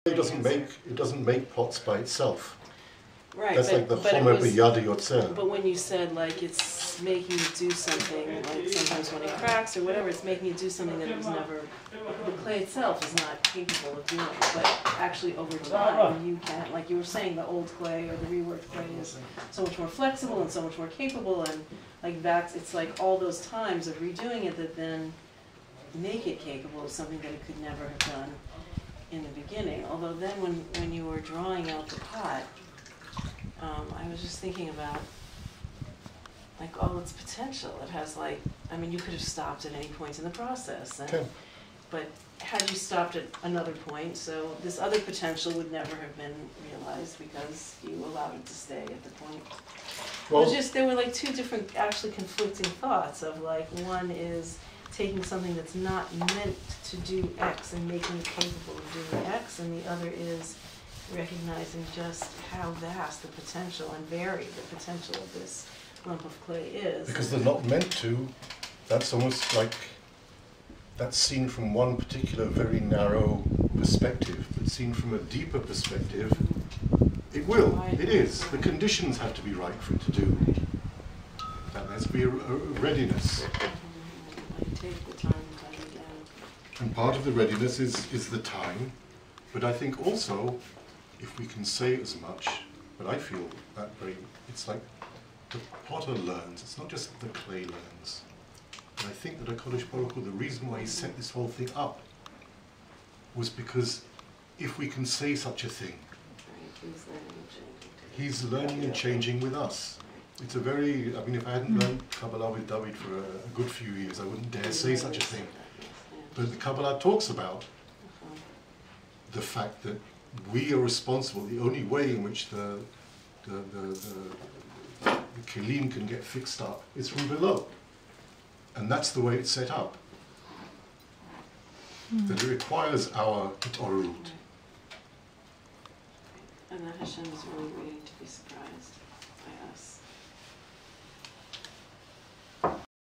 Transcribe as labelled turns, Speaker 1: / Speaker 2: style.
Speaker 1: It doesn't make pots by itself.
Speaker 2: Right,
Speaker 1: That's like the Homer B'yada Yotzer.
Speaker 2: But when you said like it's making you do something, like sometimes when it cracks or whatever, it's making you do something that it was never, the clay itself is not capable of doing. But actually over time you can, like you were saying, the old clay or the reworked clay is so much more flexible and so much more capable, and like that's, it's like all those times of redoing it that then make it capable of something that it could never have done in the beginning. Although then when you were drawing out the pot, I was just thinking about like all its potential. It has like, I mean, you could have stopped at any point in the process, and, but had you stopped at another point, so this other potential would never have been realized because you allowed it to stay at the point. Well, it was just, there were like two different actually conflicting thoughts of like, one is taking something that's not meant to do X and making it capable of doing X, and the other is recognizing just how vast the potential and varied the potential of this lump of clay is.
Speaker 1: Because they're not meant to, that's almost like, that's seen from one particular very narrow perspective, but seen from a deeper perspective, it will, right. It is. The conditions have to be right for it to do. There has to be a readiness.
Speaker 2: Take the time again.
Speaker 1: And part of the readiness is the time, but I think also, if we can say as much, but I feel that very, it's like the potter learns, it's not just the clay learns. And I think that HaKadosh Baruch Hu, the reason why he set this whole thing up was because if we can say such a thing, he's learning and changing with us. It's a very, I mean, if I hadn't learned Kabbalah with David for a good few years, I wouldn't dare say such a thing. But the Kabbalah talks about the fact that we are responsible. The only way in which the kelim can get fixed up is from below. And that's the way it's set up. That it requires our itorut.
Speaker 2: And that Hashem is really waiting to be surprised by us.